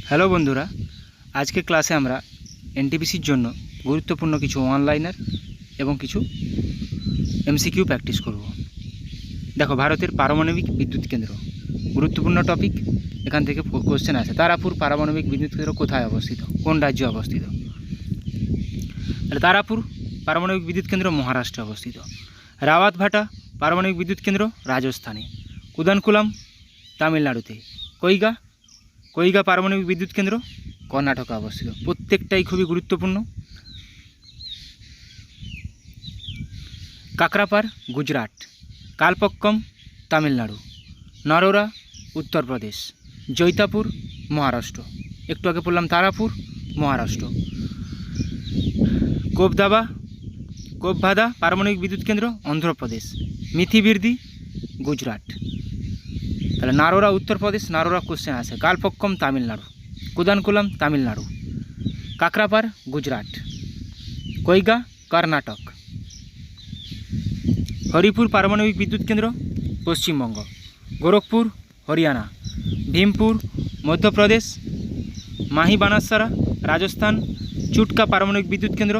Hello বন্ধুরা, আজকে ক্লাসে আমরা এনটিপিসির জন্য গুরুত্বপূর্ণ কিছু অনলাইনার এবং কিছু এমসিকিউ প্র্যাকটিস করব। দেখো, ভারতের পারমাণবিক বিদ্যুৎ কেন্দ্র গুরুত্বপূর্ণ টপিক। এখান থেকে কোশ্চেন আছে। তারাপুর পারমাণবিক বিদ্যুৎ কেন্দ্র কোথায় অবস্থিত, কোন রাজ্যে অবস্থিত? তারাপুর পারমাণবিক বিদ্যুৎ কেন্দ্র মহারাষ্ট্রে অবস্থিত। রাওয়াতভাটা পারমাণবিক বিদ্যুৎ কেন্দ্র রাজস্থানে। কুদানকুলাম তামিলনাড়ুতে। কৈগা পারমাণবিক বিদ্যুৎ কেন্দ্র কর্ণাটকে অবস্থিত। প্রত্যেকটাই খুবই গুরুত্বপূর্ণ। কাকরাপাড় গুজরাট। কালপক্কম তামিলনাড়ু। নরোরা উত্তরপ্রদেশ। জৈতাপুর মহারাষ্ট্র। একটু আগে পড়লাম তারাপুর মহারাষ্ট্র। কোবভাদা পারমাণবিক বিদ্যুৎ কেন্দ্র অন্ধ্রপ্রদেশ। মিথিবির্দি গুজরাট। তাহলে নারোরা উত্তরপ্রদেশ, নারোরা কোশ্চেন আছে। কালপক্কম তামিলনাড়ু। কুদানকুলাম তামিলনাড়ু। কাকরাপাড় গুজরাট। কৈগা কর্ণাটক। হরিপুর পারমাণবিক বিদ্যুৎ কেন্দ্র পশ্চিমবঙ্গ। গোরখপুর হরিয়ানা। ভীমপুর মধ্যপ্রদেশ। মাহি বানাসসারা রাজস্থান। চুটকা পারমাণবিক বিদ্যুৎ কেন্দ্র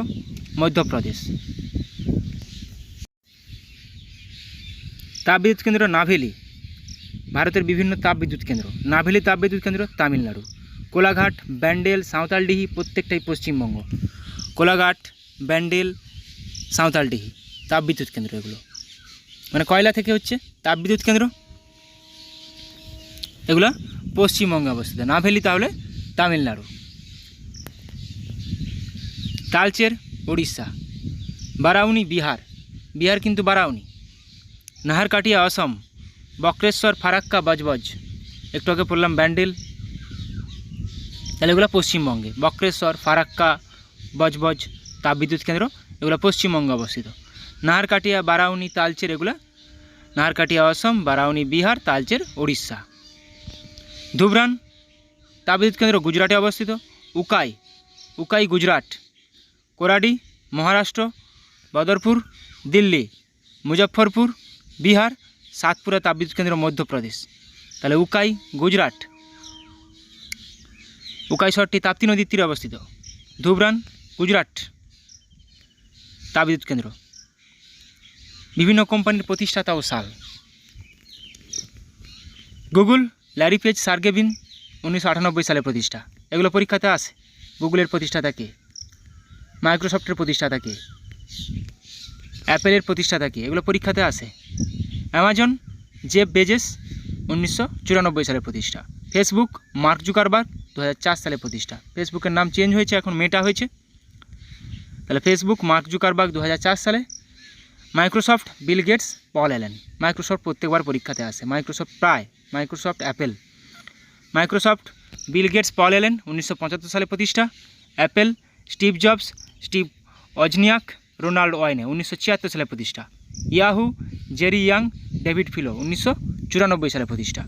মধ্যপ্রদেশ। তাপবিদ্যুৎ কেন্দ্র নাভেলি, ভারতের বিভিন্ন তাপবিদ্যুৎ কেন্দ্র। নাভেলি তাপবিদ্যুৎ কেন্দ্র তামিলনাড়ু। কোলাঘাট, ব্যান্ডেল, সাঁওতালডিহি প্রত্যেকটাই পশ্চিমবঙ্গ। কোলাঘাট, ব্যান্ডেল, সাঁওতালডিহি তাপবিদ্যুৎ কেন্দ্র। এগুলো মানে কয়লা থেকে হচ্ছে তাপবিদ্যুৎ কেন্দ্র, এগুলো পশ্চিমবঙ্গে অবস্থিত। নাভেলি তাহলে তামিলনাড়ু। তালচের উড়িষ্যা। বারাউনি বিহার, বিহার কিন্তু বারাউনি। নাহারকাটিয়া অসম। বক্রেশ্বর ফারাক্কা বজবজ, একটু আগে পড়লাম ব্যান্ডেল। তাহলে এগুলো পশ্চিমবঙ্গে। বক্রেশ্বর, ফারাক্কা, বজবজ তাপবিদ্যুৎ কেন্দ্র এগুলো পশ্চিমবঙ্গে অবস্থিত। নাহারকাটিয়া, বারাউনি, তালচের এগুলো নাহারকাটিয়া অসম, বারাউনি বিহার, তালচের উড়িষ্যা। ধুবরান তাপবিদ্যুৎ কেন্দ্র গুজরাটে অবস্থিত। উকাই গুজরাট। কোরাডি মহারাষ্ট্র। বদরপুর দিল্লি। মুজফ্ফরপুর বিহার। সাতপুরা তাপবিদ্যুৎ কেন্দ্র মধ্যপ্রদেশ। তাহলে উকাই গুজরাট। উকাই শহরটি তাপ্তি নদীর তীরে অবস্থিত। ধুবরান গুজরাট তাপবিদ্যুৎ কেন্দ্র। বিভিন্ন কোম্পানির প্রতিষ্ঠাতা ও সাল। গুগল ল্যারি পেজ সার্গেভিন 1998 সালে প্রতিষ্ঠা। এগুলো পরীক্ষাতে আসে। গুগলের প্রতিষ্ঠাতা কে? মাইক্রোসফটের প্রতিষ্ঠাতা কে? অ্যাপেলের প্রতিষ্ঠাতা কে? এগুলো পরীক্ষাতে আসে। অ্যামাজন জেফ বেজোস 1994 সালে প্রতিষ্ঠা। ফেসবুক মার্ক জুকারবার্গ 2004 সালে প্রতিষ্ঠা। ফেসবুকের নাম চেঞ্জ হয়েছে, এখন মেটা হয়েছে। তাহলে ফেসবুক মার্ক জুকারবার্গ 2004 সালে। Microsoft Bill Gates Paul Allen. Microsoft প্রত্যেকবার পরীক্ষাতে আসে। Microsoft Apple. Microsoft Bill Gates Paul Allen 1975 সালে প্রতিষ্ঠা। Apple Steve Jobs, Steve Wozniak, Ronald Wayne 1976 সালে প্রতিষ্ঠা। Yahoo Jerry Yang, David Filo 1994 সালে প্রতিষ্ঠা।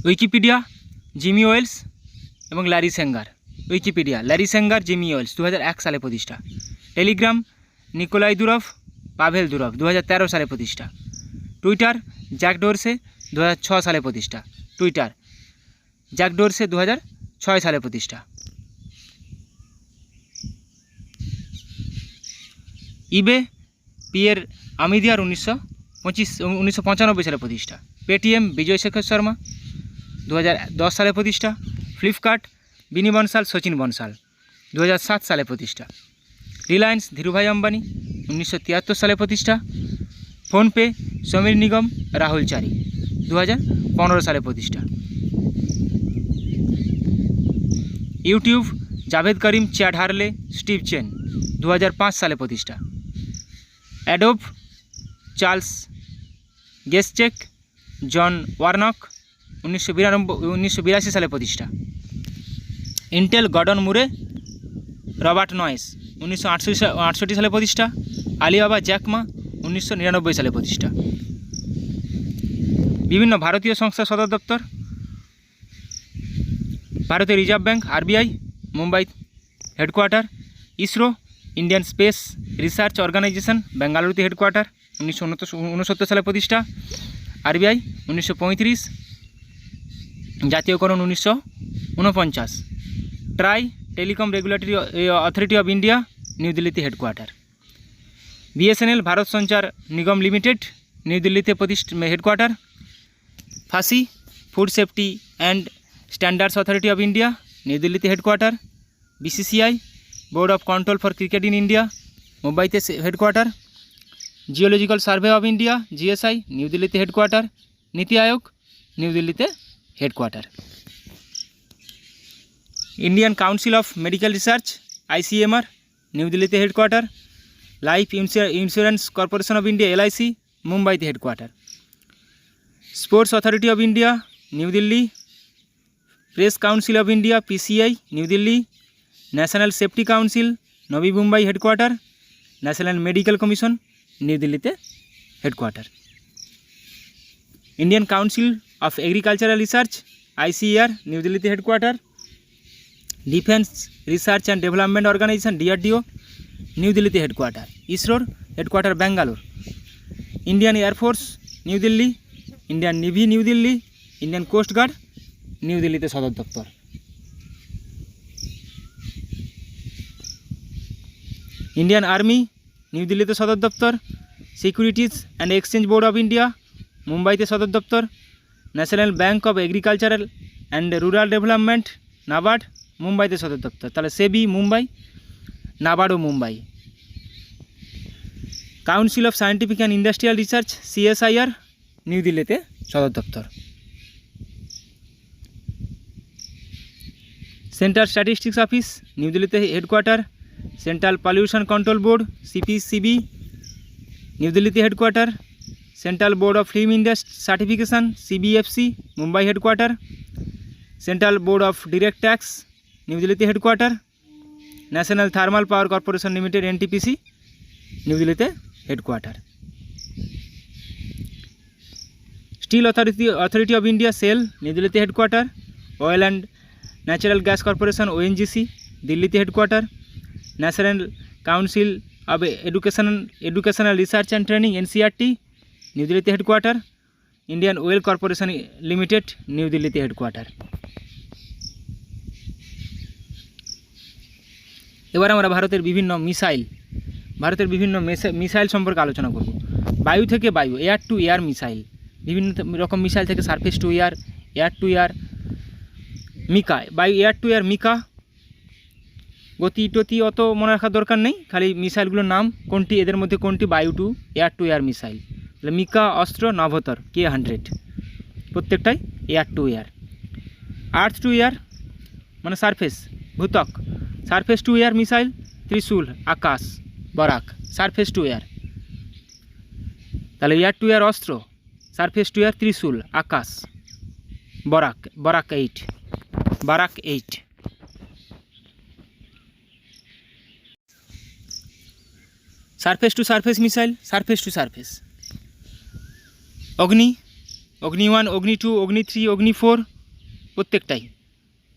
উইকিপিডিয়া জিমি ওয়েলস এবং Larry Sanger. Wikipedia Larry Sanger, Jimmy Wales 2001 সালে প্রতিষ্ঠা। Telegram Nikolai Durov, Pavel Durov 2013 সালে প্রতিষ্ঠা। টুইটার জ্যাক ডোরসে 2006 সালে প্রতিষ্ঠা। জ্যাক ডোরসে 2006 সালে প্রতিষ্ঠা। ইবে পিয়ের আমিদিয়ার 1995 সালে প্রতিষ্ঠা। পেটিএম বিজয় শেখর শর্মা 2010 সালে প্রতিষ্ঠা। ফ্লিপকার্ট বিনি বনসাল, সচিন বনসাল 2007 সালে প্রতিষ্ঠা। রিলায়েন্স ধীরুভাই আম্বানি 1973 সালে প্রতিষ্ঠা। ফোনপে সমীর নিগম, রাহুল চারি 2015 সালে প্রতিষ্ঠা। ইউটিউব জাভেদ করিম, চ্যাড হারলে, স্টিভ চেন 2005 সালে প্রতিষ্ঠা। অ্যাডোব চার্লস গেসচেক, জন ওয়ার্নক 1982 সালে প্রতিষ্ঠা। ইন্টেল গর্ডন মুরে, রবার্ট নয়েস 1968 সালে প্রতিষ্ঠা। আলিবাবা জ্যাক মা 1999 সালে প্রতিষ্ঠা। বিভিন্ন ভারতীয় সংস্থার সদর দপ্তর। ভারতীয় reserve bank RBI Mumbai headquarter. ISRO Indian space research organisation বেঙ্গালুরুতে হেডকোয়ার্টার 1969 সালে প্রতিষ্ঠা। আরবিআই 1935। জাতীয়করণ 1949। TRAI telecom regulatory authority of India, new দিল্লিতে headquarter. BSNL Bharat Sanchar Nigam limited, new দিল্লিতে headquarter. FSSAI food safety and standards authority of India, new দিল্লিতে headquarter. BCCI board of control for cricket in India, মুম্বাইতে headquarter. Geological survey of India, GSI, new দিল্লিতে headquarter. নীতি আয়োগ, new দিল্লিতে headquarter. Indian council of medical research, ICMR, new দিল্লিতে headquarter. Life insurance corporation of India, LIC, মুম্বাইতে headquarter. Sports authority of India, new Delhi. Press council of India, PCI, new Delhi. National safety council, Navi Mumbai headquarter. National medical commission, new দিল্লিতে headquarter. Indian council of agricultural research, ICAR, new দিল্লিতে headquarter. Defence research and development organisation, DRDO, new দিল্লিতে headquarter. ইসরোর headquarter Bangalore. Indian air force, new Delhi. Indian navy, new Delhi. Indian coast guard, new দিল্লিতে সদর দপ্তর। Indian army, new দিল্লিতে সদর দপ্তর। Securities and exchange board of India, মুম্বাইতে সদর দপ্তর। National bank of agricultural and rural development, NABARD, মুম্বাইতে সদর দপ্তর। তাহলে সেবি মুম্বাই, নাবার্ডও Mumbai. Council of scientific and industrial research, CSIR, new দিল্লিতে সদর দপ্তর। সেন্ট্রাল স্ট্যাটিস্টিক্স অফিস, নিউ দিল্লিতে headquarter. Central pollution control board, CPCB, new দিল্লিতে headquarter. Central board of film industry certification, CBFC, Mumbai headquarter. Central board of direct tax, new দিল্লিতে headquarter. National thermal power corporation limited, NTPC, new দিল্লিতে headquarter. Steel authority of India, SAIL, new দিল্লিতে headquarter. Oil and natural gas corporation, ONGC, দিল্লিতে headquarter. National council of educational research and training, NCERT, new দিল্লিতে headquarter. Indian oil corporation limited, new দিল্লিতে headquarter. এবার আমরা ভারতের বিভিন্ন missile সম্পর্কে আলোচনা করব। বায়ু থেকে বায়ু, এয়ার টু এয়ার মিসাইল, বিভিন্ন রকম মিসাইল থেকে surface to air, air to air, MICA, বায়ু এয়ার টু এয়ার মিকা। গতি টতি অত মনে রাখার দরকার নেই, খালি মিসাইলগুলোর নাম কোনটি, এদের মধ্যে কোনটি বায়ু টু এয়ার মিসাইল। তাহলে মিকা অস্ত্র, নভোতর, K-100, প্রত্যেকটাই air to air. Earth to air মানে সারফেস, ভূতক। Surface to air missile, Trishul, Akash, Barak, surface to air. তাহলে এয়ার টু এয়ার অস্ত্র, surface to air, Trishul, Akash, Barak 8। Surface to surface missile, surface to surface. Agni 1, অগ্নি 2, অগ্নি 3, অগ্নি 4,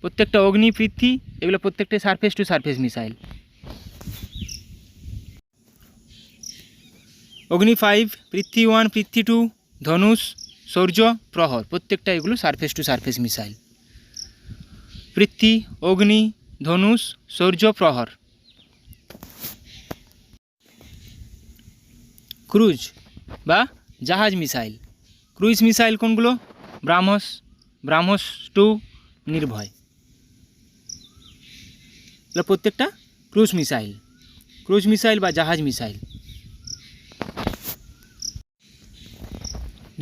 প্রত্যেকটা অগ্নি, পৃথ্বী, এগুলো প্রত্যেকটাই surface to surface missile. অগ্নি 5, পৃথ্বী 1, পৃথ্বী 2, ধনুষ, সূর্য, প্রহর, প্রত্যেকটা এগুলো surface to surface missile. Prithvi, অগ্নি, ধনুষ, সূর্য, প্রহর। ক্রুজ বা জাহাজ মিসাইল, ক্রুইজ মিসাইল কোনগুলো? ব্রাহ্মস 2, নির্ভয়, এগুলো প্রত্যেকটা ক্রুজ মিসাইল বা জাহাজ মিসাইল।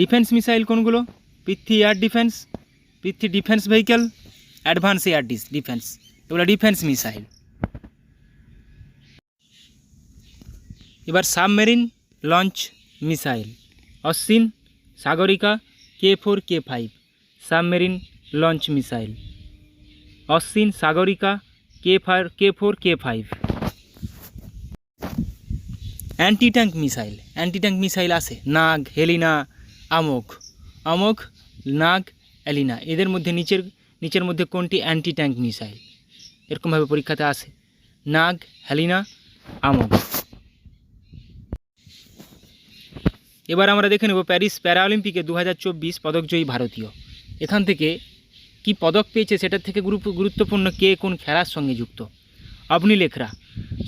ডিফেন্স মিসাইল কোনগুলো? Prithvi air defence, Prithvi defence vehicle, advance air defence, এগুলো ডিফেন্স মিসাইল। এবার submarine launch missile, Ashwin, Sagarika, K-4, K-5, submarine launch missile, Ashwin, Sagarika, K-4, K-5। Anti tank missile আছে, নাগ, হেলিনা, আমোঘ, নাগ, এলিনা, এদের মধ্যে নিচের মধ্যে কোনটি অ্যান্টি ট্যাঙ্ক মিসাইল? এরকমভাবে পরীক্ষাতে আসে, নাগ, হেলিনা, আমোঘ। এবার আমরা দেখে নেব প্যারিস প্যারাঅলিম্পিকে 2024 পদকজয়ী ভারতীয়। এখান থেকে কি পদক পেয়েছে সেটার থেকে গুরুত্বপূর্ণ কে কোন খেলার সঙ্গে যুক্ত। অবনী লেখরা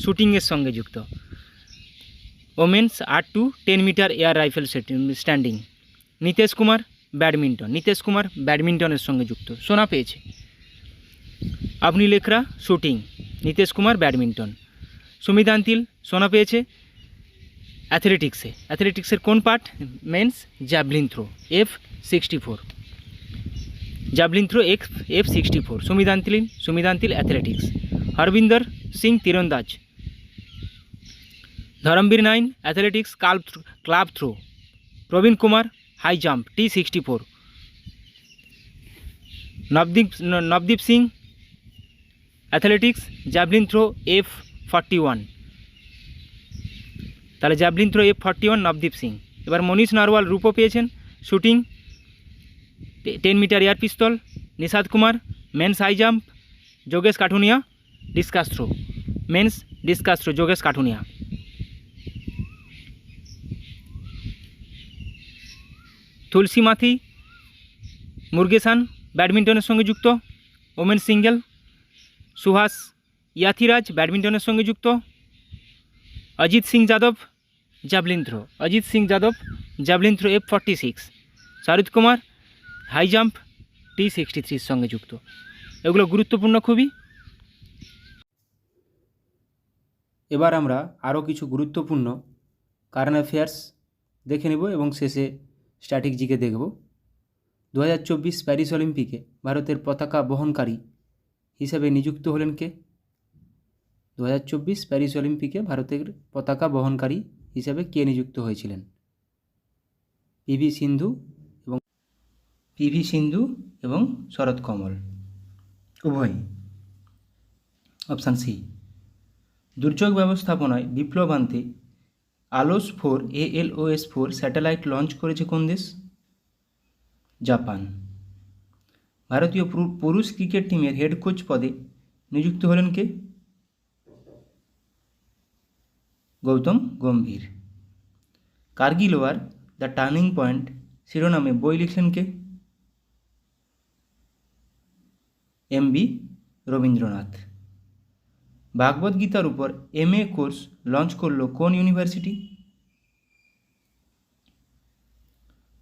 শুটিংয়ের সঙ্গে যুক্ত। Women's 8 to 10 metre air rifle standing. Nitesh Kumar ব্যাডমিন্টনের সঙ্গে যুক্ত, সোনা পেয়েছে। Avani Lekhara shooting, Nitesh Kumar badminton. সুমিত আন্তিল সোনা পেয়েছে অ্যাথলেটিক্সের কোন part? Men's javelin throw F64, javelin throw F64। Sumit Antil athletics. Harvinder Singh তীরন্দাজ। Dharambir nine athletics club throw. Praveen Kumar high jump T64। Navdeep Singh athletics javelin throw F41। তাহলে javelin throw F41 Navdeep Singh. এবার মনীষ নারওয়াল রূপো পেয়েছেন shooting 10 metre air pistol. Nishad Kumar men's high jump. Yogesh Kathunia discus throw, men's discus throw Yogesh Kathunia. Tulasi Mathi Murugesan ব্যাডমিন্টনের সঙ্গে যুক্ত, women single. Suhas Yathiraj ব্যাডমিন্টনের সঙ্গে যুক্ত। Ajit Singh Yadav javelin throw F46। Sharad Kumar high jump T63 সঙ্গে যুক্ত। এগুলো গুরুত্বপূর্ণ খুবই। এবার আমরা আরও কিছু গুরুত্বপূর্ণ কারেন্ট অ্যাফেয়ার্স দেখে নেব এবং শেষে স্ট্যাটিক জিকে দেখব। 2024 প্যারিস অলিম্পিকে ভারতের পতাকা বহনকারী হিসেবে নিযুক্ত হলেন কে? 2024 প্যারিস অলিম্পিকে ভারতের পতাকা বহনকারী হিসেবে কে নিযুক্ত হয়েছিলেন? পিভি সিন্ধু এবং শরৎ কমল উভয়। Option C. দুর্যোগ ব্যবস্থাপনায় বিপ্লব আনতে ALOS-4 স্যাটেলাইট লঞ্চ করেছে কোন দেশ? জাপান। ভারতীয় পুরুষ ক্রিকেট টিমের হেড কোচ পদে নিযুক্ত হলেন কে? Gautam Gambhir. Kargil war the turning point শিরোনামে বই লিখলেন কে? MB রবীন্দ্রনাথ। ভাগবত গীতার উপর MA কোর্স লঞ্চ করলো কোন ইউনিভার্সিটি?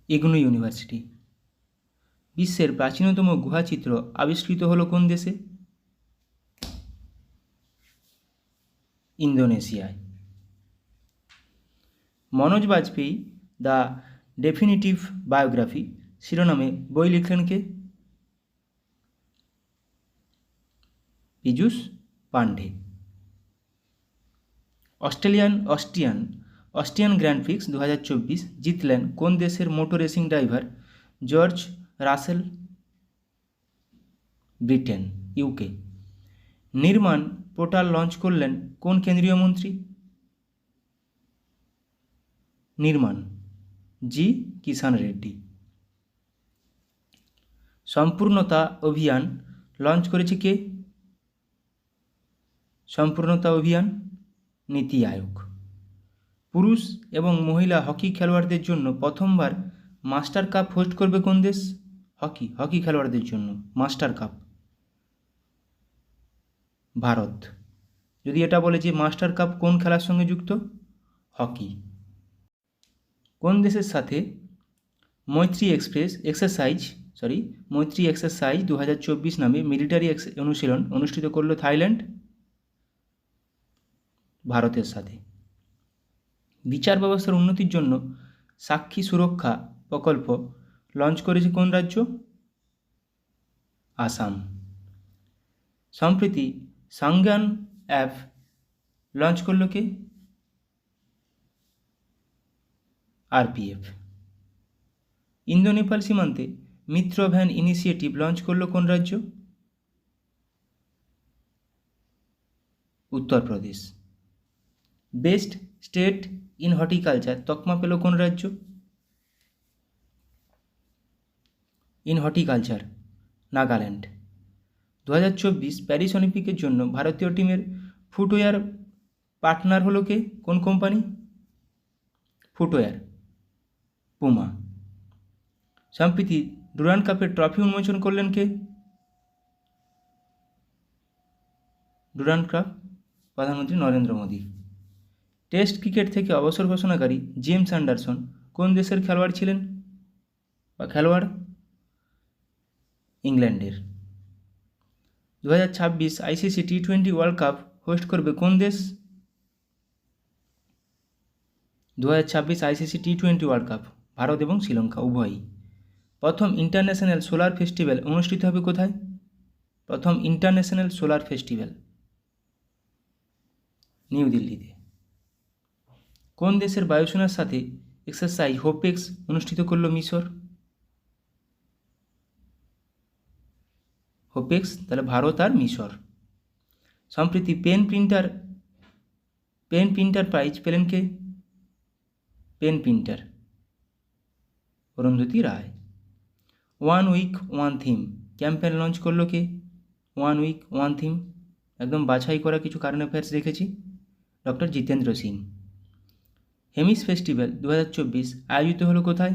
ইগনু ইউনিভার্সিটি। বিশ্বের প্রাচীনতম গুহাচিত্র আবিষ্কৃত হলো কোন দেশে? ইন্দোনেশিয়ায়। Manoj Bajpayee the definitive biography শিরোনামে বই লিখলেন কে? Piyush Pandey. Austrian grand prix 2024 জিতলেন কোন দেশের motor racing driver? George Russell, Britain, UK। Nirman portal launch করলেন কোন কেন্দ্রীয় মন্ত্রী? নির্মাণ জি কিষাণ রেড্ডি। সম্পূর্ণতা অভিযান লঞ্চ করেছে কে? সম্পূর্ণতা অভিযান নীতি আয়োগ। পুরুষ এবং মহিলা হকি খেলোয়াড়দের জন্য প্রথমবার মাস্টার কাপ হোস্ট করবে কোন দেশ? হকি খেলোয়াড়দের জন্য মাস্টার কাপ ভারত। যদি এটা বলে যে মাস্টার কাপ কোন খেলার সঙ্গে যুক্ত? হকি। কোন দেশের সাথে মৈত্রী এক্সারসাইজ 2024 নামে মিলিটারি অনুশীলন অনুষ্ঠিত করল থাইল্যান্ড? ভারতের সাথে। বিচার ব্যবস্থার উন্নতির জন্য সাক্ষী সুরক্ষা প্রকল্প লঞ্চ করেছে কোন রাজ্য? আসাম। সম্প্রতি সাংজ্ঞান অ্যাপ লঞ্চ করল কে? RPF। ইন্দো নেপাল সীমান্তে মিত্র ভ্যান ইনিশিয়েটিভ লঞ্চ করল কোন রাজ্য? Uttar Pradesh. Best state in horticulture তকমা পেল কোন রাজ্য? In horticulture Nagaland. 2024 প্যারিস অলিম্পিকের জন্য ভারতীয় টিমের ফুটওয়্যার পার্টনার হলো কে? কোন কোম্পানি? Footwear Puma. সম্প্রতি ডুরান্ড কাপের ট্রফি উন্মোচন করলেন কে? ডুরান্ড কাপ, প্রধানমন্ত্রী নরেন্দ্র মোদী। টেস্ট ক্রিকেট থেকে অবসর ঘোষণাকারী জেমস অ্যান্ডারসন কোন দেশের খেলোয়াড় ছিলেন বা খেলোয়াড়? ইংল্যান্ডের। 2026 ICC T20 world cup host করবে কোন দেশ? 2026 ICC T20 world cup Bharat এবং শ্রীলঙ্কা উভয়ই। প্রথম ইন্টারন্যাশনাল সোলার ফেস্টিভ্যাল অনুষ্ঠিত হবে কোথায়? প্রথম ইন্টারন্যাশনাল সোলার ফেস্টিভ্যাল নিউ দিল্লিতে। কোন দেশের বায়ুসেনার সাথে এক্সারসাইজ হোপেক্স অনুষ্ঠিত করল মিশর? হোপেক্স তাহলে ভারত আর মিশর। সম্প্রতি পেন প্রিন্টার প্রাইজ পেলেন কে? Pen printer Arundhati Roy. One week one theme campaign launch করলো কে? ওয়ান উইক ওয়ান থিম একদম বাছাই করা কিছু কারেন্ট অ্যাফেয়ার্স রেখেছি, ডক্টর জিতেন্দ্র সিং। হেমিস ফেস্টিভ্যাল 2024 আয়োজিত হলো কোথায়?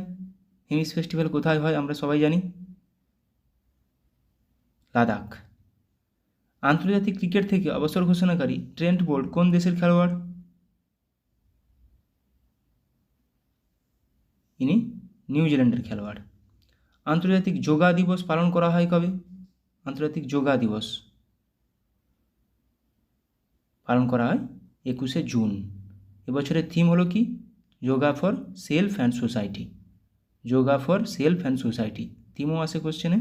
হেমিস ফেস্টিভ্যাল কোথায় হয় আমরা সবাই জানি? লাদাখ। আন্তর্জাতিক ক্রিকেট থেকে অবসর ঘোষণাকারী ট্রেন্ট বোল্ট কোন দেশের খেলোয়াড়? ইনি নিউজিল্যান্ডের খেলোয়াড়। আন্তর্জাতিক যোগা দিবস পালন করা হয় কবে? আন্তর্জাতিক যোগা দিবস পালন করা হয় 21শে জুন। এবছরের থিম হলো কি? Yoga for self and society. Yoga for self and society থিমও আসে কোশ্চেনে।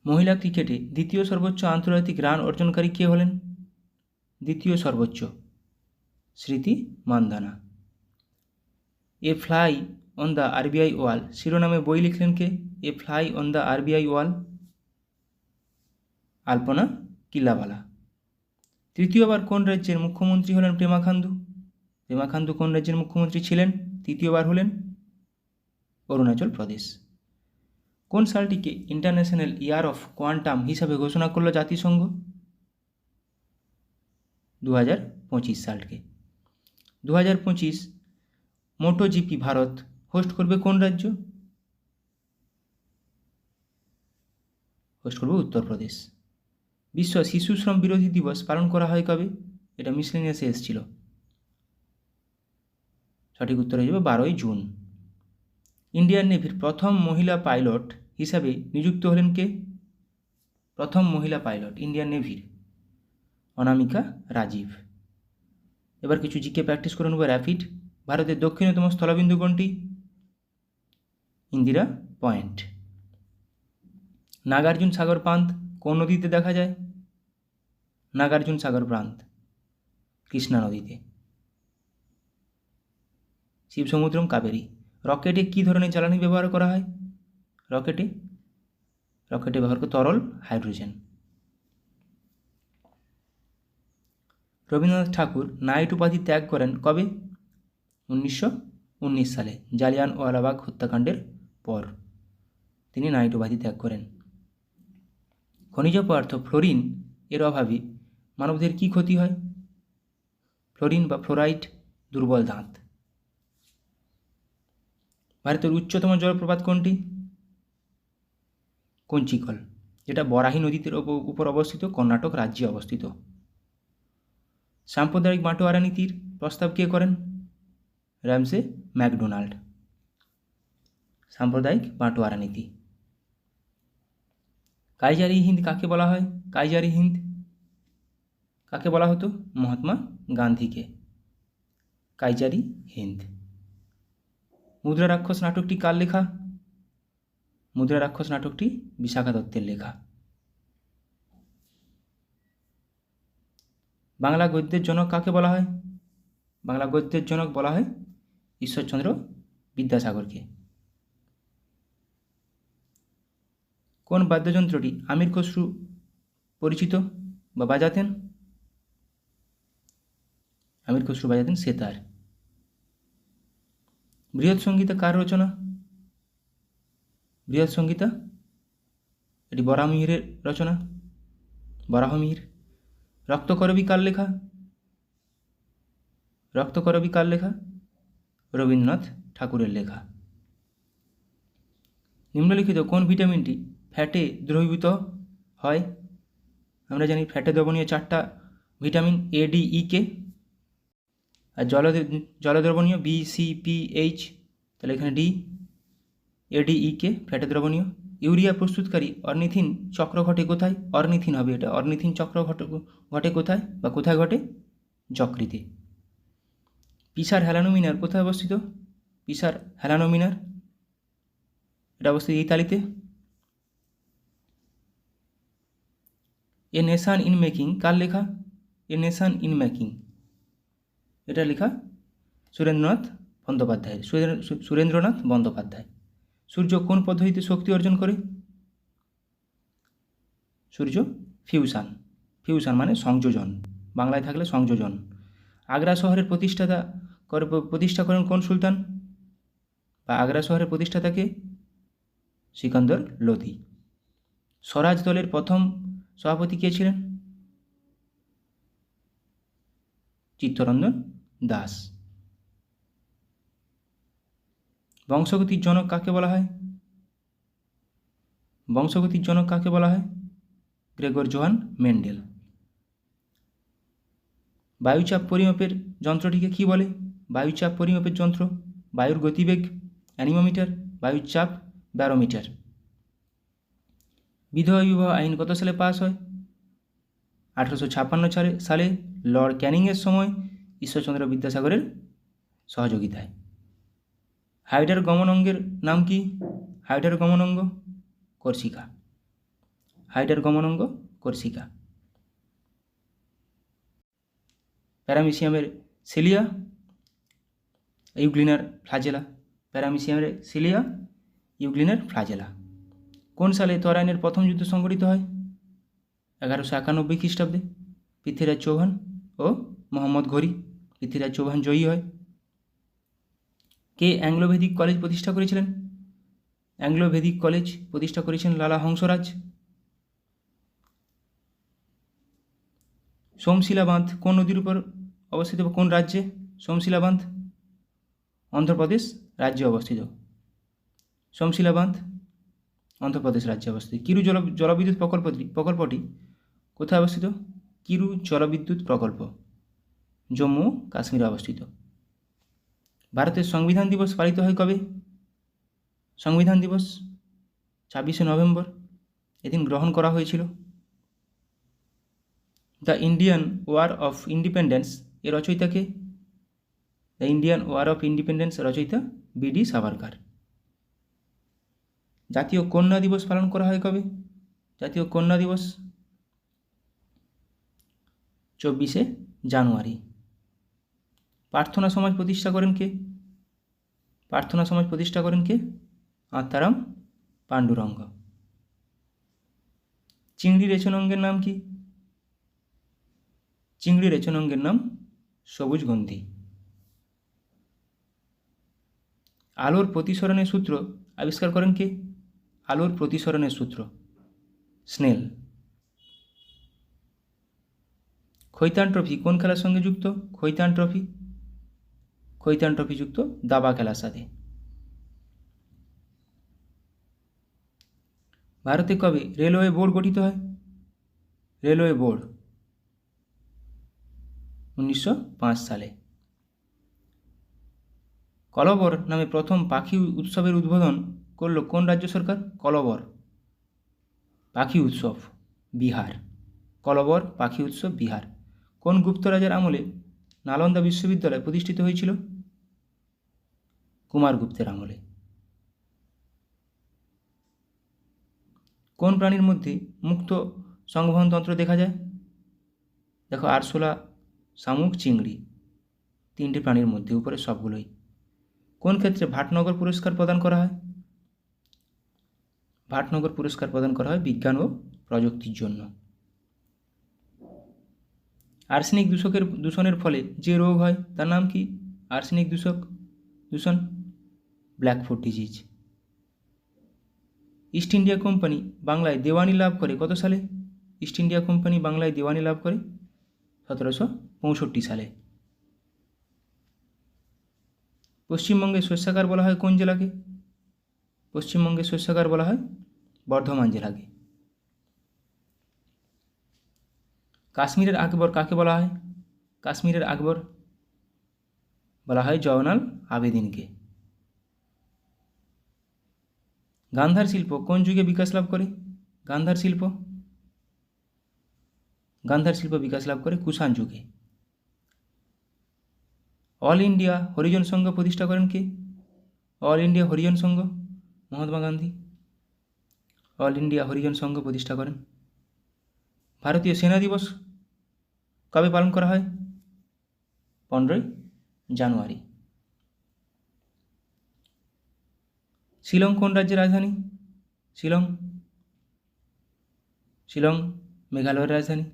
মহিলা ক্রিকেটে দ্বিতীয় সর্বোচ্চ আন্তর্জাতিক রান অর্জনকারী কে হলেন? দ্বিতীয় সর্বোচ্চ Smriti Mandhana. A fly on the RBI wall শিরোনামে বই লিখলেন কে? A fly on the RBI wall Alpana Killawala. তৃতীয়বার কোন রাজ্যের মুখ্যমন্ত্রী হলেন পেমা খান্ডু? পেমা খান্ডু কোন রাজ্যের মুখ্যমন্ত্রী ছিলেন? তৃতীয়বার হলেন অরুণাচল প্রদেশ। কোন সালটিকে ইন্টারন্যাশনাল ইয়ার অফ কোয়ান্টাম হিসাবে ঘোষণা করল জাতিসংঘ? 2025 সালকে। 2025 মোটোজিপি ভারত হোস্ট করবে কোন রাজ্য? হোস্ট করবে উত্তরপ্রদেশ। বিশ্ব শিশু শ্রম বিরোধী দিবস পালন করা হয় কবে? এটা মিসলেনিয়াসে এসেছিল। সঠিক উত্তর হয়ে যাবে 12ই জুন। ইন্ডিয়ান নেভির প্রথম মহিলা পাইলট হিসাবে নিযুক্ত হলেন কে? প্রথম মহিলা পাইলট ইন্ডিয়ান নেভির অনামিকা রাজীব। এবার কিছু জিকে প্র্যাকটিস করে নেব র্যাপিড। ভারতের দক্ষিণতম স্থলবিন্দু কোনটি? ইন্দিরা পয়েন্ট। নাগার্জুন সাগর বাঁধ কোন নদীতে দেখা যায়? নাগার্জুন সাগর বাঁধ কৃষ্ণা নদীতে। শিবসমুদ্রম কাবেরী। রকেটে কী ধরনের জ্বালানি ব্যবহার করা হয়? রকেটে ব্যবহার করে তরল হাইড্রোজেন। রবীন্দ্রনাথ ঠাকুর নাইট উপাধি ত্যাগ করেন কবে? 1919 সালে জালিয়ানওয়ালাবাগ হত্যাকাণ্ডের পর তিনি নাইট উপাধি ত্যাগ করেন। খনিজ পদার্থ ফ্লোরিন এর অভাবে মানবদের কী ক্ষতি হয়? ফ্লোরিন বা ফ্লোরাইড দুর্বল দাঁত। ভারতের উচ্চতম জলপ্রপাত কোনটি? কঞ্চিকল, যেটা বরাহী নদীর উপর অবস্থিত, কর্ণাটক রাজ্যে অবস্থিত। সাম্প্রদায়িক বাঁটোয়ারা নীতির প্রস্তাব কে করেন? Ramsay McDonald. সাম্প্রদায়িক বাঁটোয়ারা নীতি। কাইজার-ই হিন্দ কাকে বলা হয়? কাইজার-ই হিন্দ কাকে বলা হতো? মহাত্মা গান্ধীকে। কাইজার-ই হিন্দ। মুদ্রা রাক্ষস নাটকটি কার লেখা? মুদ্রা রাক্ষস নাটকটি বিশাখা দত্তের লেখা। বাংলা গদ্যের জনক কাকে বলা হয়? বাংলা গদ্যের জনক বলা হয় ঈশ্বরচন্দ্র বিদ্যাসাগরকে। কোন বাদ্যযন্ত্রটি আমির খসরু পরিচিত বা বাজাতেন? আমির খসরু বাজাতেন সেতার। বৃহৎ সংগীতা কার রচনা? বৃহৎ সংগীতা এটি বরাহমিহিরের রচনা। বরাহমিহির। রক্তকরবী কার লেখা? রক্তকরবী কার লেখা? রবীন্দ্রনাথ ঠাকুরের লেখা। নিম্নলিখিত কোন ভিটামিনটি ফ্যাটে দ্রবীভূত হয়? আমরা জানি ফ্যাটে দ্রবণীয় 4টা vitamin A, D, E, K, আর জলদ্রবণীয় B, C, P, H, তাহলে এখানে D, A, D, E, K ফ্যাটে দ্রবণীয়। ইউরিয়া প্রস্তুতকারী অর্নিথিন চক্র ঘটে কোথায়? অর্নিথিন হবে এটা। অর্নিথিন চক্র ঘটে কোথায় বা কোথায় ঘটে? যকৃতে। পিসার হ্যালানোমিনার কোথায় অবস্থিত? পিসার হ্যালানোমিনার এটা অবস্থিত ইতালিতে। এ নেশান ইন মেকিং কার লেখা? এ নেশান ইন মেকিং এটা লেখা সুরেন্দ্রনাথ বন্দ্যোপাধ্যায়। সূর্য কোন পদ্ধতিতে শক্তি অর্জন করে? সূর্য ফিউশন মানে সংযোজন, বাংলায় থাকলে সংযোজন। আগ্রা শহরের প্রতিষ্ঠা করেন কোন সুলতান? বা আগ্রা শহরের প্রতিষ্ঠাতাকে? সিকান্দর লোধি। স্বরাজ দলের প্রথম সভাপতি কে ছিলেন? চিত্তরঞ্জন দাস। বংশগতির জনক কাকে বলা হয়? Gregor Johann Mendel. বায়ুচাপ পরিমাপের যন্ত্রটিকে কি বলে? বায়ুচাপ পরিমাপের যন্ত্র, বায়ুর গতিবেগ অ্যানিমোমিটার, বায়ুচাপ ব্যারোমিটার। বিধবা বিবাহ আইন কত সালে পাস হয়? 1856 সালে লর্ড ক্যানিংয়ের সময় ঈশ্বরচন্দ্র বিদ্যাসাগরের সহযোগিতায়। হাইডার গমন অঙ্গের নাম কি? হাইডার গমন অঙ্গ কর্সিকা। প্যারামিসিয়ামের সিলিয়া, ইউগ্লিনার ফ্লাজেলা। কোন সালে তরাইনের প্রথম যুদ্ধ সংঘটিত হয়? 1191 খ্রিস্টাব্দে। পৃথ্বীরাজ চৌহান ও মোহাম্মদ ঘোরি। পৃথ্বীরাজ চৌহান জয়ী হয়। কে অ্যাংলো ভেদিক কলেজ প্রতিষ্ঠা করেছিলেন? অ্যাংলো ভেদিক কলেজ প্রতিষ্ঠা করেছেন লালা হংসরাজ। সোমশিলা বাঁধ কোন নদীর উপর অবস্থিত বা কোন রাজ্যে? সোমশিলা বাঁধ অন্ধ্রপ্রদেশ রাজ্যে অবস্থিত। কিরু জলবিদ্যুৎ প্রকল্পটি কোথায় অবস্থিত? কিরু জলবিদ্যুৎ প্রকল্প জম্মু কাশ্মীরে অবস্থিত। ভারতের সংবিধান দিবস পালিত হয় কবে? সংবিধান দিবস 26শে নভেম্বর, এদিন গ্রহণ করা হয়েছিল। The Indian war of independence এর রচয়িতাকে? The Indian war of independence রচয়িতা বি.ডি. সাভারকার। জাতীয় কন্যা দিবস পালন করা হয় কবে? জাতীয় কন্যা দিবস 24শে জানুয়ারি। প্রার্থনা সমাজ প্রতিষ্ঠা করেন কে? আত্মারাম পাণ্ডুরঙ্গ। চিংড়ি রেচনাঙ্গের নাম কি? চিংড়ি রেচনাঙ্গের নাম সবুজগন্ধি। আলোর প্রতিসরণের সূত্র আবিষ্কার করেন কে? আলোর প্রতিসরণের সূত্র স্নেল। খৈতান ট্রফি কোন খেলার সঙ্গে যুক্ত? খৈতান ট্রফি যুক্ত দাবা খেলার সাথে। ভারতে কবে রেলওয়ে বোর্ড গঠিত হয়? রেলওয়ে বোর্ড 1905 সালে। কলবর নামে প্রথম পাখি উৎসবের উদ্বোধন করল কোন রাজ্য সরকার? কলবর পাখি উৎসব বিহার। কোন গুপ্ত রাজার আমলে নালন্দা বিশ্ববিদ্যালয় প্রতিষ্ঠিত হয়েছিল? কুমারগুপ্তের আমলে। কোন প্রাণীর মধ্যে মুক্ত সংবহনতন্ত্র দেখা যায়? দেখো আরশোলা, শামুক, চিংড়ি, 3টে প্রাণীর মধ্যে, উপরে সবগুলোই। কোন ক্ষেত্রে ভাটনগর পুরস্কার প্রদান করা হয়? ভাটনগর পুরস্কার প্রদান করা হয় বিজ্ঞান ও প্রযুক্তির জন্য। আর্সেনিক দূষণের ফলে যে রোগ হয় তার নাম কি? আর্সেনিক দূষণ blackfoot disease. East India company বাংলায় দেওয়ানি লাভ করে কত সালে? ইস্ট ইন্ডিয়া কোম্পানি বাংলায় দেওয়ানি লাভ করে 1765 সালে। পশ্চিমবঙ্গের শস্যাগার বলা হয় কোন জেলাকে? পশ্চিমবঙ্গের শস্যাগার বলা হয় বর্ধমান জেলাকে। কাশ্মীরের আকবর কাকে বলা হয়? কাশ্মীরের আকবর বলা হয় জয়নাল আবেদিনকে। গান্ধার শিল্প কোন যুগে বিকাশ লাভ করে? গান্ধার শিল্প বিকাশ লাভ করে কুষাণ যুগে। অল ইন্ডিয়া হরিজন সংঘ প্রতিষ্ঠা করেন কে? অল ইন্ডিয়া হরিজন সংঘ মহাত্মা গান্ধী অল ইন্ডিয়া হরিজন সংঘ প্রতিষ্ঠা করেন। ভারতীয় সেনা দিবস কবে পালন করা হয়? 15ই জানুয়ারি। শিলং কোন রাজ্যের রাজধানী? শিলং মেঘালয়ের রাজধানী।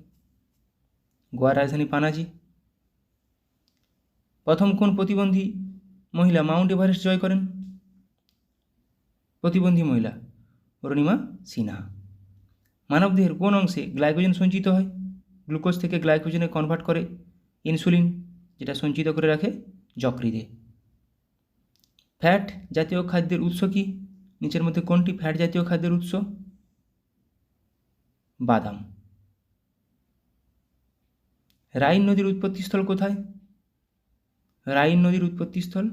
গোয়ার রাজধানী পানাজি। প্রথম কোন প্রতিবন্ধী মহিলা মাউন্ট এভারেস্ট জয় করেন? প্রতিবন্ধী মহিলা অরুণিমা সিনহা। মানবদেহের কোন অংশে গ্লাইকোজেন সঞ্চিত হয়? গ্লুকোজ থেকে গ্লাইকোজেনে কনভার্ট করে ইনসুলিন, যেটা সঞ্চিত করে রাখে যকৃতে। ফ্যাট জাতীয় খাদ্যের উৎস কি? নিচের মধ্যে কোনটি ফ্যাট জাতীয় খাদ্যের উৎস? বাদাম। রাইন নদীর উৎপত্তিস্থল কোথায়? রাইন নদীর উৎপত্তিস্থল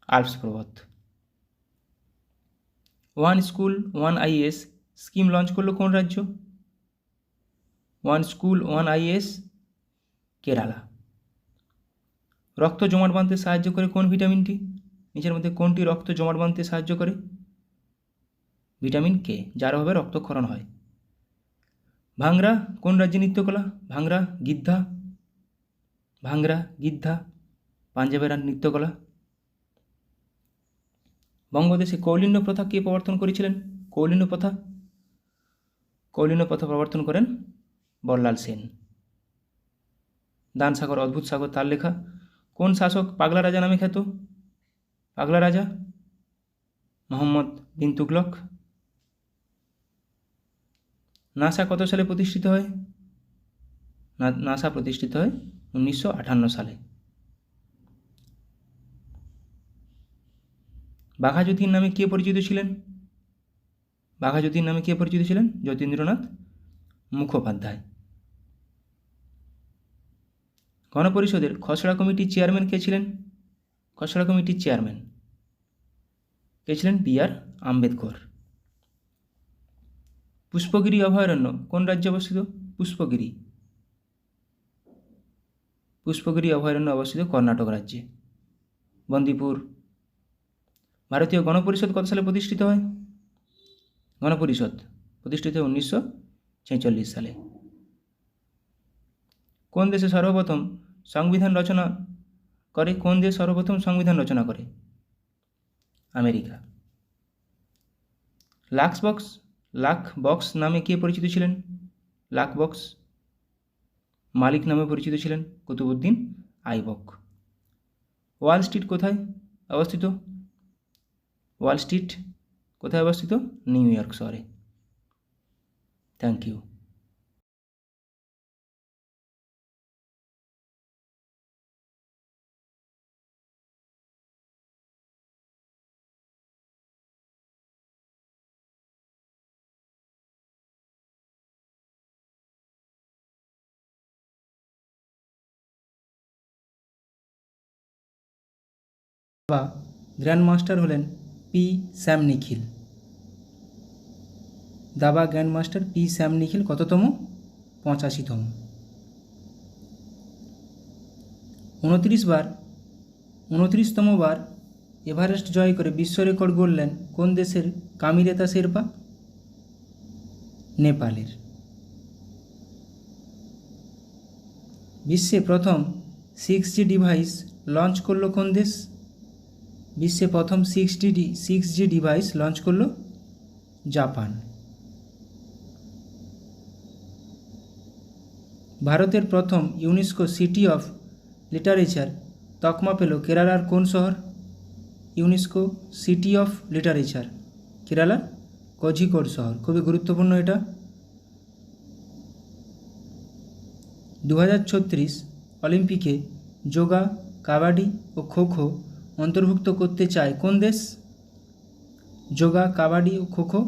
আল্পস পর্বত। One school one is scheme launch করলো কোন রাজ্য? One school one is Kerala. রক্ত জমাট বাঁধতে সাহায্য করে কোন ভিটামিনটি? নিচের মধ্যে কোনটি রক্ত জমাট বাঁধতে সাহায্য করে? ভিটামিন কে, যার অভাবে রক্তক্ষরণ হয়। ভাংরা কোন রাজ্যে নৃত্যকলা? ভাংরা গিদ্ধা পাঞ্জাবের নৃত্যকলা। বঙ্গদেশে কৌলিন্য প্রথা কে প্রবর্তন করেছিলেন? কৌলিন্য প্রথা প্রবর্তন করেন বল্লাল সেন। দান সাগর অদ্ভুত সাগর তার লেখা। কোন শাসক পাগলা রাজা নামে খ্যাত? পাগলা রাজা মোহাম্মদ বিন তুগলক। নাসা কত সালে প্রতিষ্ঠিত হয়? নাসা প্রতিষ্ঠিত হয় 1958 সালে। বাঘা যতীন নামে কে পরিচিত ছিলেন? যতীন্দ্রনাথ মুখোপাধ্যায়। গণপরিষদের খসড়া কমিটির চেয়ারম্যান কে ছিলেন? বি.আর. আম্বেদকর। পুষ্পগিরি অভয়ারণ্য কোন রাজ্যে অবস্থিত? পুষ্পগিরি অভয়ারণ্য অবস্থিত কর্ণাটক রাজ্যে। বন্দিপুর। ভারতীয় গণপরিষদ কত সালে প্রতিষ্ঠিত হয়? গণপরিষদ প্রতিষ্ঠিত হয় 1946 সালে। কোন দেশে সর্বপ্রথম সংবিধান রচনা করে? আমেরিকা। লাখ বক্স নামে কে পরিচিত ছিলেন? মালিক নামে পরিচিত ছিলেন কুতুবউদ্দিন আইবক। ওয়াল স্ট্রিট কোথায় অবস্থিত? নিউ ইয়র্ক শহরে। Thank you. গ্র্যান্ড মাস্টার হলেন পি স্যাম নিখিল। দাবা grandmaster P Shyam Nikhil কততম? 85তম। 29তম বার এভারেস্ট জয় করে বিশ্ব রেকর্ড গড়লেন কোন দেশের কামিরেতা শেরপা? নেপালের। বিশ্বে প্রথম 6G ডিভাইস লঞ্চ করলো কোন দেশ? 6G ডিভাইস লঞ্চ করলো জাপান। ভারতের প্রথম ইউনেস্কো সিটি অফ লিটারেচার তকমা পেল কেরালার কোন শহর? ইউনেস্কো সিটি অফ লিটারেচার কেরালার কোঝিকোড শহর। খুবই গুরুত্বপূর্ণ এটা। 2036 অলিম্পিকে যোগা, কাবাডি ও খোখো অন্তর্ভুক্ত করতে চায় কোন দেশ? যোগা, কাবাডি ও খোখো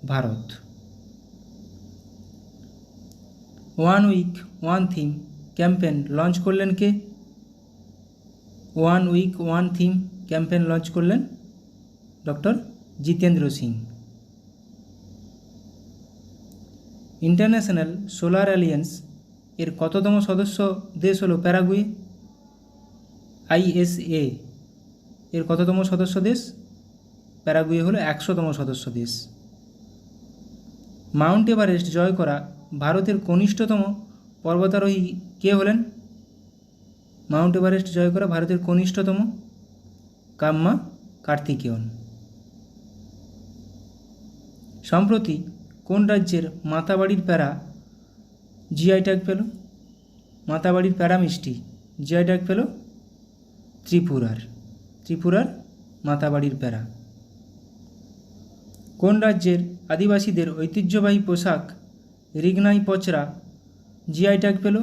ভারত। One week one theme campaign launch করলেন কে? One week one theme campaign launch করলেন doctor Jitendra Singh. International solar alliance এর কততম সদস্য দেশ হলো প্যারাগুয়ে? ISA এর কততম সদস্য দেশ? প্যারাগুয়ে হলো 100তম সদস্য দেশ। মাউন্ট এভারেস্ট জয় করা ভারতের কনিষ্ঠতম পর্বতারোহী কে হলেন? মাউন্ট এভারেস্ট জয় করা ভারতের কনিষ্ঠতম কাম্মা কার্তিকেয়ন। সম্প্রতি কোন রাজ্যের মাতাবাড়ির প্যারা জিআই ট্যাগ পেল? মাতাবাড়ির প্যারা মিষ্টি জিআই ট্যাগ পেল ত্রিপুরার মাতাবাড়ির প্যারা। কোন রাজ্যের আদিবাসীদের ঐতিহ্যবাহী পোশাক রিগনাই পচরা জিআই ট্যাগ পেল?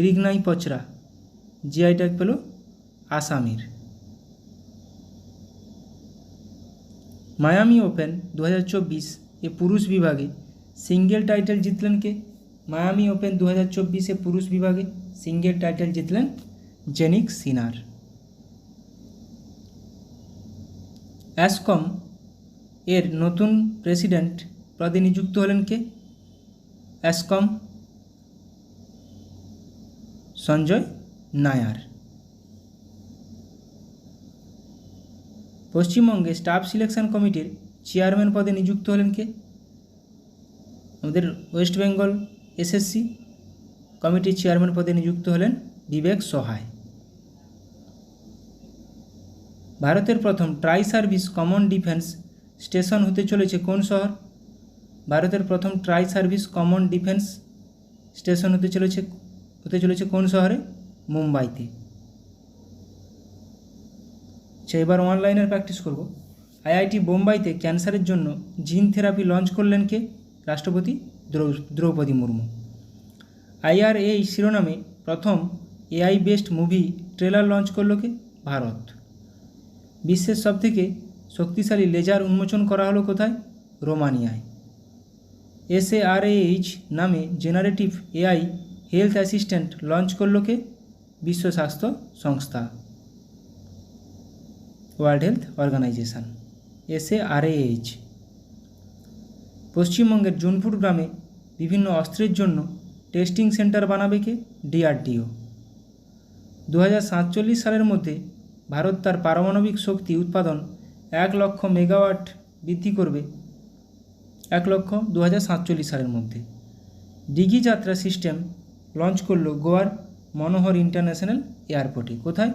রিগনাই পচরা জিআই ট্যাগ পেল আসামের। মায়ামি ওপেন 2024 এ পুরুষ বিভাগে সিঙ্গেল টাইটেল জিতলেন কে? মায়ামি ওপেন 2024 এ পুরুষ বিভাগে সিঙ্গেল টাইটেল জিতলেন জেনিক সিনার। অ্যাসকম এর নতুন প্রেসিডেন্ট পদে নিযুক্ত হলেন কে? অ্যাসকম সঞ্জয় নায়ার। পশ্চিমবঙ্গে স্টাফ সিলেকশন কমিটির চেয়ারম্যান পদে নিযুক্ত হলেন কে? আমাদের ওয়েস্ট বেঙ্গল SSC কমিটির চেয়ারম্যান পদে নিযুক্ত হলেন বিবেক সহায়। ভারতের প্রথম try service common defence station হতে চলেছে কোন শহর? ভারতের প্রথম try service common defence station হতে চলেছে কোন শহরে? মুম্বাইতে। আচ্ছা, এবার অনলাইনের প্র্যাকটিস করব। IIT বোম্বাইতে ক্যান্সারের জন্য জিন থেরাপি লঞ্চ করলেন কে? রাষ্ট্রপতি দ্রৌপদী মুর্মু। IRA শিরোনামে প্রথম AI based movie trailer launch করল কে? ভারত। বিশ্বের সবথেকে শক্তিশালী লেজার উন্মোচন করা হলো কোথায়? রোমানিয়ায়। SARAH নামে generative AI health assistant launch করল কে? বিশ্ব স্বাস্থ্য সংস্থা, ওয়ার্ল্ড হেলথ অর্গানাইজেশন। SARAH। পশ্চিমবঙ্গের জুনপুর গ্রামে বিভিন্ন অস্ত্রের জন্য টেস্টিং সেন্টার বানাবে কে? DRDO। 2047 সালের মধ্যে ভারত তার পারমাণবিক শক্তি উৎপাদন 1 লক্ষ মেগাওয়াট বৃদ্ধি করবে। 2047 সালের মধ্যে। ডিগি যাত্রা সিস্টেম লঞ্চ করলো গোয়ার মনোহর ইন্টারন্যাশনাল এয়ারপোর্টে। কোথায়?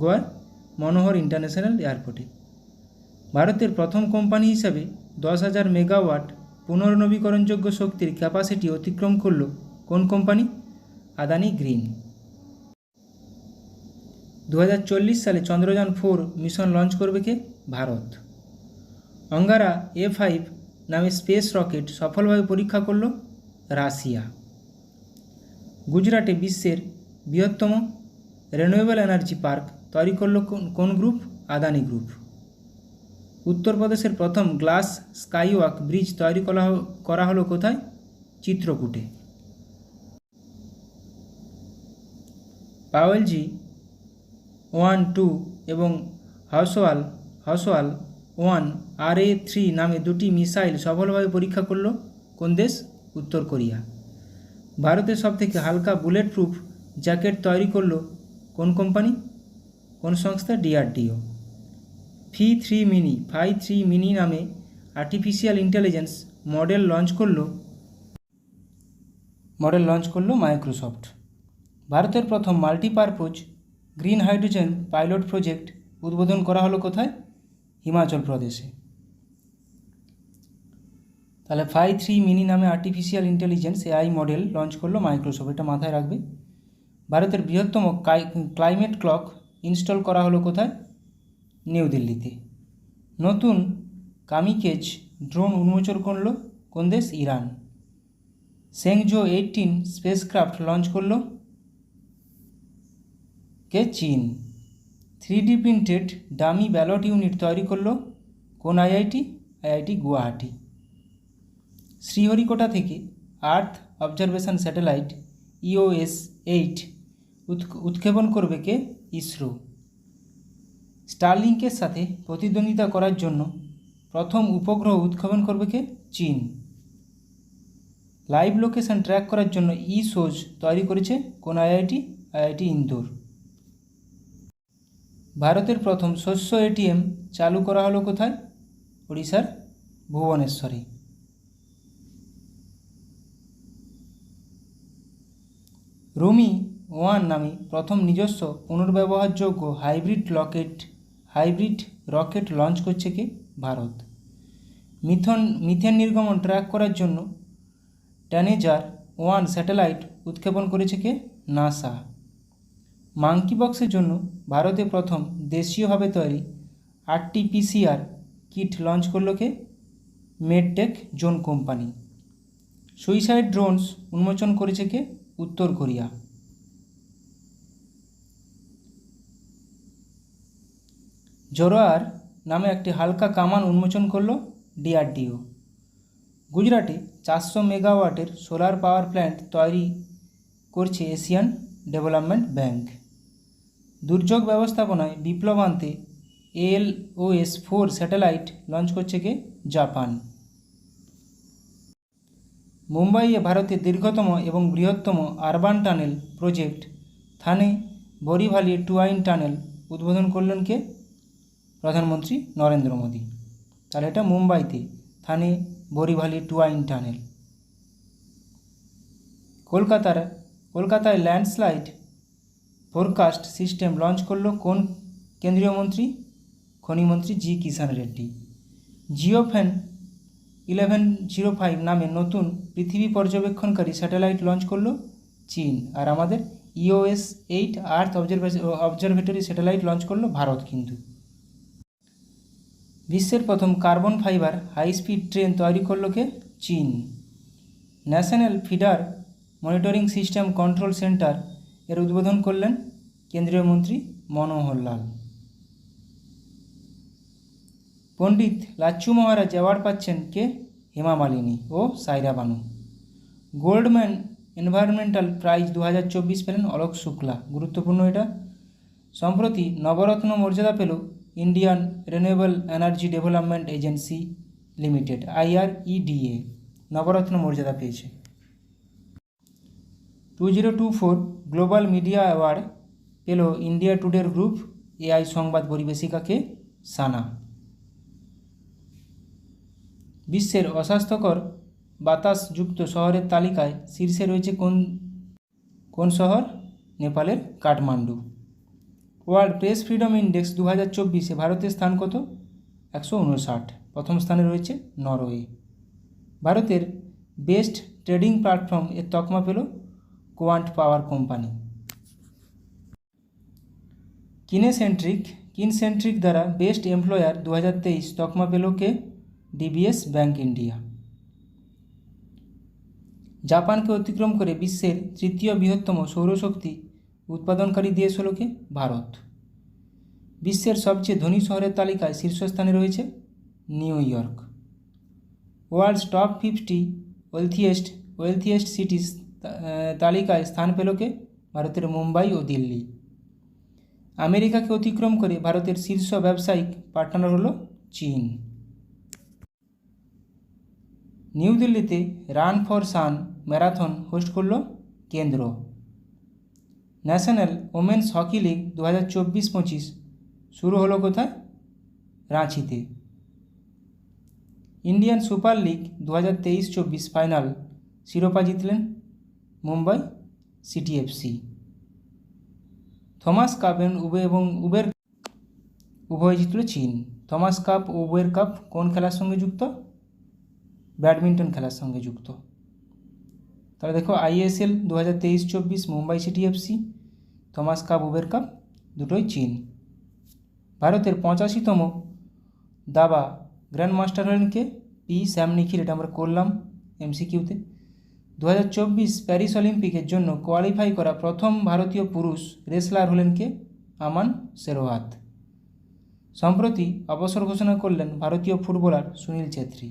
গোয়ার মনোহর ইন্টারন্যাশনাল এয়ারপোর্টে। ভারতের প্রথম কোম্পানি হিসাবে 10,000 মেগাওয়াট পুনর্নবীকরণযোগ্য শক্তির ক্যাপাসিটি অতিক্রম করল কোন কোম্পানি? আদানি গ্রিন। 2040 সালে চন্দ্রযান 4 মিশন লঞ্চ করবে কে? ভারত। অঙ্গারা A5 নামে স্পেস রকেট সফলভাবে পরীক্ষা করল রাশিয়া। গুজরাটে বিশ্বের বৃহত্তম রিনিউয়েবল এনার্জি পার্ক তৈরি করল কোন গ্রুপ? আদানি গ্রুপ। উত্তরপ্রদেশের প্রথম গ্লাস স্কাইওয়াক ব্রিজ তৈরি করা হলো কোথায়? চিত্রকূটে। পাওয়েলজি 1, 2 এবং হসওয়াল 1 RA3 নামে দুটি মিসাইল সফলভাবে পরীক্ষা করল কোন দেশ? উত্তর কোরিয়া। ভারতের সবথেকে হালকা বুলেট প্রুফ জ্যাকেট তৈরি করল কোন কোম্পানি? কোন সংস্থা? DRDO। Phi 3 মিনি নামে আর্টিফিশিয়াল ইন্টেলিজেন্স মডেল লঞ্চ করলো মাইক্রোসফট। ভারতের প্রথম multipurpose green hydrogen pilot project উদ্বোধন করা হলো কোথায়? হিমাচল প্রদেশে। তাহলে Phi 3 মিনি নামে artificial intelligence AI model launch করলো মাইক্রোসফট, এটা মাথায় রাখবে। ভারতের বৃহত্তম ক্লাইমেট ক্লক ইনস্টল করা হলো কোথায়? নিউ দিল্লিতে। নতুন কামিকেজ ড্রোন উন্মোচন করল কোন দেশ? ইরান। সেংজো 18 স্পেসক্রাফট লঞ্চ করল কে? চীন। 3D printed dummy ballot unit তৈরি করলো কোন IIT? IIT গুয়াহাটি। শ্রীহরিকোটা থেকে আর্থ অবজারভেশন স্যাটেলাইট EOS-8 উৎক্ষেপণ করবে কে? ইসরো। স্টারলিংকের সাথে প্রতিদ্বন্দ্বিতা করার জন্য প্রথম উপগ্রহ উৎক্ষেপণ করবে কে? চীন। লাইভ লোকেশন ট্র্যাক করার জন্য ইসোজ তৈরি করেছে কোন আইআইটি? আইআইটি ইন্দোর। ভারতের প্রথম শস্য এটিএম চালু করা হলো কোথায়? ওড়িশার ভুবনেশ্বরে। রুমি 1 নামে প্রথম নিজস্ব পুনর্ব্যবহারযোগ্য হাইব্রিড রকেট লঞ্চ করছে কে? ভারত। মিথেন নির্গমন ট্র্যাক করার জন্য ট্যানেজার-1 স্যাটেলাইট উৎক্ষেপণ করেছে কে? নাসা। মাঙ্কি বক্সের জন্য ভারতে প্রথম দেশীয়ভাবে তৈরি RT-PCR কিট লঞ্চ করলো কে? Medtech zone company. Suicide drones উন্মোচন করেছে কে? উত্তর কোরিয়া। জোরোয়ার নামে একটি হালকা কামান উন্মোচন করলো DRDO। গুজরাটে 400 মেগাওয়াটের সোলার পাওয়ার প্ল্যান্ট তৈরি করছে এশিয়ান ডেভেলপমেন্ট ব্যাংক। দুর্যোগ ব্যবস্থাপনায় বিপ্লব আনতে ALOS-4 স্যাটেলাইট লঞ্চ করছে কে? জাপান। মুম্বাইয়ে ভারতের দীর্ঘতম এবং বৃহত্তম আরবান টানেল প্রজেক্ট থানে বোরিভালি টুয়াইন টানেল উদ্বোধন করলেন কে? প্রধানমন্ত্রী নরেন্দ্র মোদী। তাহলে এটা মুম্বাইতে থানে বোরিভালি টুয়াইন টানেল। কলকাতায় ল্যান্ডস্লাইড ফোরকাস্ট সিস্টেম লঞ্চ করলো কোন কেন্দ্রীয় মন্ত্রী? খনিমন্ত্রী জি কিষাণ রেড্ডি। জিওফেন 1105 নামে নতুন পৃথিবী পর্যবেক্ষণকারী স্যাটেলাইট লঞ্চ করলো চীন। আর আমাদের EOS-8 আর্থ অবজারভেটরি স্যাটেলাইট লঞ্চ করলো ভারত। কিন্তু বিশ্বের প্রথম carbon fibre high speed train তৈরি করলো কে? চীন। National Feeder Monitoring System Control Centre এর উদ্বোধন করলেন কেন্দ্রীয় মন্ত্রী মনোহর লাল। পণ্ডিত লাচ্ছু মহারাজ অ্যাওয়ার্ড পাচ্ছেন কে? হেমা মালিনী ও সাইরা বানু। গোল্ডম্যান এনভায়রনমেন্টাল প্রাইজ 2024 পেলেন অলোক শুক্লা। গুরুত্বপূর্ণ এটা। সম্প্রতি নবরত্ন মর্যাদা পেল Indian renewable energy development agency limited IREDA নবরত্ন মর্যাদা পেয়েছে। 2024 গ্লোবাল মিডিয়া অ্যাওয়ার্ড পেল ইন্ডিয়া টুডের গ্রুপ AI সংবাদ পরিবেশিকাকে সানা। বিশ্বের অস্বাস্থ্যকর বাতাসযুক্ত শহরের তালিকায় শীর্ষে রয়েছে কোন শহর? নেপালের Kathmandu. World press freedom index 2024-এ ভারতের স্থান কত? 159। প্রথম স্থানে রয়েছে নরওয়ে। ভারতের বেস্ট ট্রেডিং প্ল্যাটফর্ম এর তকমা পেল কোয়ান্ট পাওয়ার কোম্পানি। কিনসেন্ট্রিক দ্বারা বেস্ট এমপ্লয়ার 2023 তকমা পেল কে? DBS bank India. জাপানকে অতিক্রম করে বিশ্বের তৃতীয় বৃহত্তম সৌরশক্তি উৎপাদনকারী দেশ হল কে? ভারত। বিশ্বের সবচেয়ে ধনী শহরের তালিকায় শীর্ষস্থানে রয়েছে New York. World's top 50 wealthiest cities তালিকায় স্থান পেল কে? ভারতের মুম্বাই ও দিল্লি। আমেরিকাকে অতিক্রম করে ভারতের শীর্ষ ব্যবসায়িক পার্টনার হল চীন। নিউ দিল্লিতে run for sun marathon host করল কেন্দ্র। ন্যাশনাল ওমেন্স হকি লিগ 2024-25 শুরু হলো কোথায়? রাঁচিতে। ইন্ডিয়ান সুপার লিগ 2023-24 ফাইনাল শিরোপা জিতলেন Mumbai city FC। Thomas cup এবং উবের উভয় জিতল চীন। থমাস কাপ ও উবের কাপ কোন খেলার সঙ্গে যুক্ত? ব্যাডমিন্টন খেলার সঙ্গে যুক্ত। তাহলে দেখো ISL 2023-24 Mumbai city FC, Thomas cup Uber cup দুটোই চীন। ভারতের 85তম দাবা গ্র্যান্ড মাস্টার হলেন কে? P স্যাম নিখিল। এটা আমরা করলাম MCQতে। 2024 প্যারিস অলিম্পিকের জন্য কোয়ালিফাই করা প্রথম ভারতীয় পুরুষ রেসলার হলেন কে? আমান শেরওয়াত। সম্প্রতি অবসর ঘোষণা করলেন ভারতীয় ফুটবলার সুনীল ছেত্রী।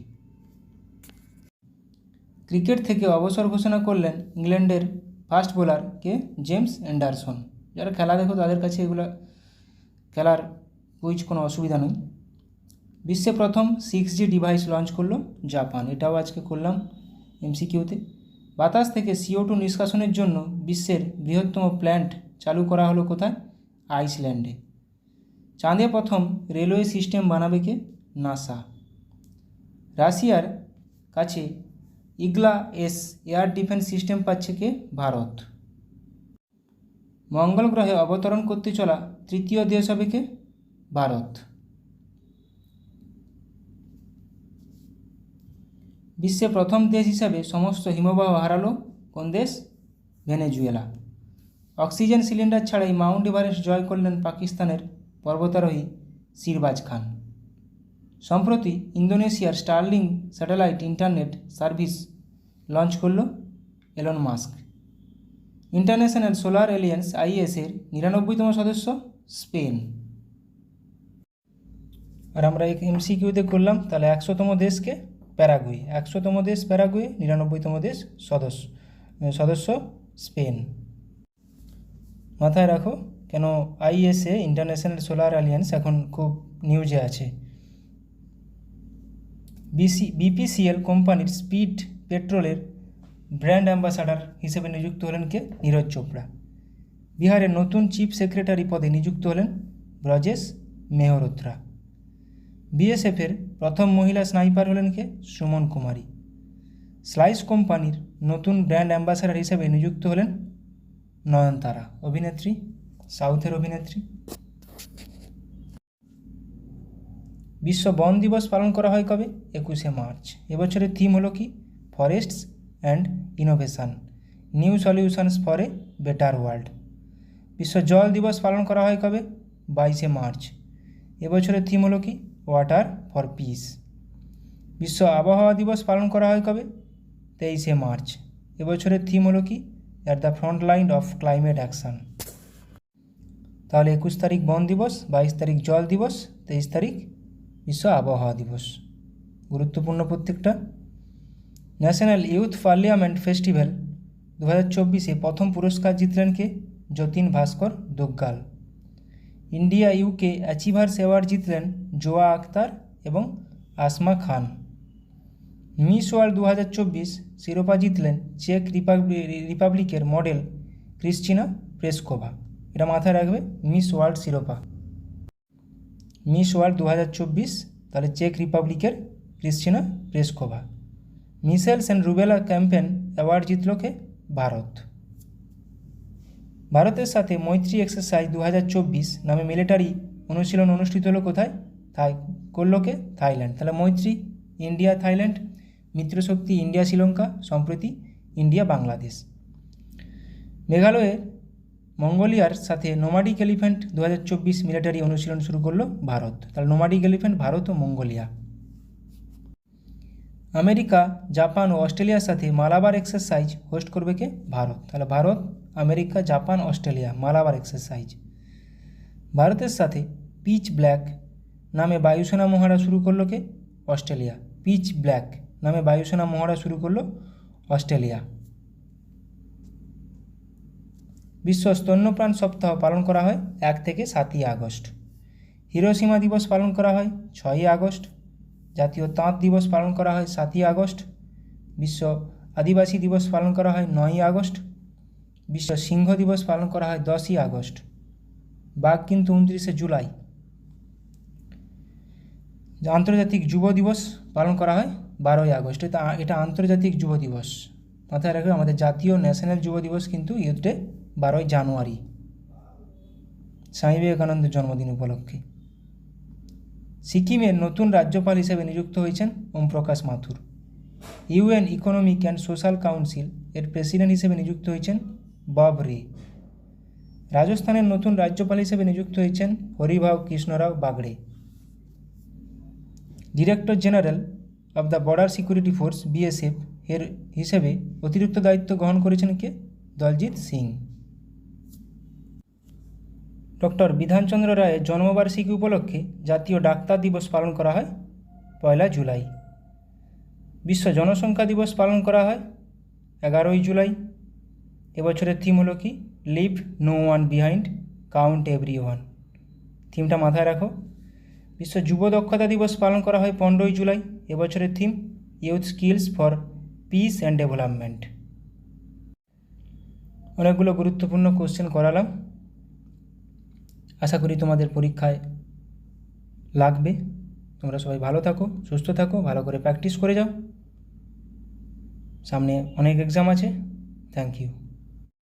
ক্রিকেট থেকে অবসর ঘোষণা করলেন ইংল্যান্ডের ফাস্ট বোলার কে? James Anderson. যারা খেলা দেখো তাদের কাছে এগুলো খেলার কুইজ কোনো অসুবিধা নেই। বিশ্বে প্রথম 6G ডিভাইস লঞ্চ করলো জাপান, এটাও আজকে করলাম এমসিকিউতে। বাতাস থেকে CO2 নিষ্কাশনের জন্য বিশ্বের বৃহত্তম প্ল্যান্ট চালু করা হলো কোথায়? আইসল্যান্ডে। চাঁদে প্রথম রেলওয়ে সিস্টেম বানাবে কে? নাসা। রাশিয়ার কাছে ইগলা-S এয়ার ডিফেন্স সিস্টেম পাচ্ছে কে? ভারত। মঙ্গল গ্রহে অবতরণ করতে চলা তৃতীয় দেশ হবে কে? ভারত। বিশ্বে প্রথম দেশ হিসাবে সমস্ত হিমবাহ হারালো কোন দেশ? ভেনেজুয়েলা। অক্সিজেন সিলিন্ডার ছাড়াই মাউন্ট এভারেস্ট জয় করলেন পাকিস্তানের পর্বতারোহী শিরবাজ খান। সম্প্রতি ইন্দোনেশিয়ার starling satellite internet service launch করল Elon Musk. International solar alliance IS-এর 99তম সদস্য স্পেন। আর আমরা এমসিকিউতে করলাম তাহলে 100তম দেশকে? প্যারাগুয়ে। 100তম দেশ প্যারাগুয়ে, 99তম দেশ সদস্য স্পেন। মাথায় রাখো কেন IS-এ ইন্টারন্যাশনাল সোলার অ্যালিয়েন্স এখন খুব নিউজে আছে। BPCL কোম্পানির স্পিড পেট্রোলের ব্র্যান্ড অ্যাম্বাসাডার হিসেবে নিযুক্ত হলেন কে? নীরজ চোপড়া। বিহারের নতুন চিফ সেক্রেটারি পদে নিযুক্ত হলেন ব্রজেশ মেহরোত্রা। BSF-এর প্রথম মহিলা স্নাইপার হলেন কে? সুমন কুমারী। স্লাইস কোম্পানির নতুন ব্র্যান্ড অ্যাম্বাসাডার হিসেবে নিযুক্ত হলেন নয়নতারা, অভিনেত্রী, সাউথের অভিনেত্রী। বিশ্ব বন দিবস পালন করা হয় কবে? 21শে মার্চ। এবছরের থিম হলো কি? Forests and innovation, new solutions for a better world. বিশ্ব জল দিবস পালন করা হয় কবে? 22শে মার্চ। এবছরের থিম হলো কি? Water for piece. বিশ্ব আবহাওয়া দিবস পালন করা হয় কবে? 23শে মার্চ। এবছরের থিম হলো কি? At the front line of climate action. তাহলে 21 তারিখ বন দিবস, 22 তারিখ জল দিবস, 23 তারিখ বিশ্ব আবহাওয়া দিবস। গুরুত্বপূর্ণ প্রত্যেকটা। ন্যাশনাল ইউথ পার্লামেন্ট ফেস্টিভ্যাল 2024-এ প্রথম পুরস্কার জিতলেন কে? যতীন ভাস্কর দুগ্গাল। ইন্ডিয়া UK অ্যাচিভার্স অ্যাওয়ার্ড জিতলেন জোয়া আক্তার এবং আসমা খান। মিস ওয়ার্ল্ড 2024 শিরোপা জিতলেন চেক রিপাবলিকের মডেল ক্রিস্টিনা প্রেসকোভা। এটা মাথায় রাখবে, মিস ওয়ার্ল্ড শিরোপা। মিস ওয়ার্ল্ড 2024 তাহলে চেক রিপাবলিকের Kristina Pyszkova. Measles and rubella campaign award জিতল কে? ভারত। ভারতের সাথে মৈত্রী এক্সারসাইজ 2024 নামে মিলিটারি অনুশীলন অনুষ্ঠিত হলো কোথায়? করলো কে? থাইল্যান্ড। তাহলে মৈত্রী ইন্ডিয়া থাইল্যান্ড, মিত্রশক্তি ইন্ডিয়া শ্রীলঙ্কা, সম্প্রতি ইন্ডিয়া বাংলাদেশ। মেঘালয়ের মঙ্গোলিয়ার সাথে নোমাডিক এলিফ্যান্ট 2024 মিলিটারি অনুশীলন শুরু করলো ভারত। তাহলে নোমাডিক এলিফ্যান্ট ভারত ও মঙ্গোলিয়া। আমেরিকা, জাপান ও অস্ট্রেলিয়ার সাথে মালাবার এক্সারসাইজ হোস্ট করবে কে? ভারত। তাহলে Bharat, America, Japan, Australia Malabar exercise. ভারতের সাথে পিচ ব্ল্যাক নামে বায়ুসেনা মহড়া শুরু করলো কে? অস্ট্রেলিয়া। পিচ ব্ল্যাক নামে বায়ুসেনা মহড়া শুরু করলো অস্ট্রেলিয়া। বিশ্ব স্তন্যপান সপ্তাহ পালন করা হয় 1 থেকে 7ই আগস্ট। হিরোশিমা দিবস পালন করা হয় 6ই আগস্ট। জাতীয় তাঁত দিবস পালন করা হয় 7ই আগস্ট। বিশ্ব আদিবাসী দিবস পালন করা হয় 9ই আগস্ট। বিশ্ব সিংহ দিবস পালন করা হয় 10ই আগস্ট। বাঘ কিন্তু 29শে জুলাই। আন্তর্জাতিক যুব দিবস পালন করা হয় 12ই আগস্ট। এটা আন্তর্জাতিক যুব দিবস। মাথায় রাখবে, আমাদের জাতীয় ন্যাশনাল যুব দিবস কিন্তু ইউথ ডে 12ই জানুয়ারি, স্বামী বিবেকানন্দের জন্মদিন উপলক্ষে। সিকিমের নতুন রাজ্যপাল হিসেবে নিযুক্ত হয়েছেন ওম প্রকাশ মাথুর। UN economic and social council এর প্রেসিডেন্ট হিসেবে নিযুক্ত হয়েছেন বব রে। রাজস্থানের নতুন রাজ্যপাল হিসেবে নিযুক্ত হয়েছেন Haribhau Krishnarao Bagde. Director general of the border security force BSF এর হিসেবে অতিরিক্ত দায়িত্ব গ্রহণ করেছেন কে? দলজিৎ সিং। ডক্টর বিধানচন্দ্র রায়ের জন্মবার্ষিকী উপলক্ষে জাতীয় ডাক্তার দিবস পালন করা হয় 1 জুলাই। বিশ্ব জনসংখ্যা দিবস পালন করা হয় 11ই জুলাই। এবছরের থিম হলো কি? Leave no one behind, count every one. থিমটা মাথায় রাখো। বিশ্ব যুব দক্ষতা দিবস পালন করা হয় 15ই জুলাই। এবছরের theme youth skills for piece and development. অনেকগুলো গুরুত্বপূর্ণ কোশ্চেন করালাম, আশা করি তোমাদের পরীক্ষায় লাগবে। তোমরা সবাই ভালো থাকো, সুস্থ থাকো, ভালো করে প্র্যাকটিস করে যাও। সামনে অনেক এক্সাম আছে। Thank you.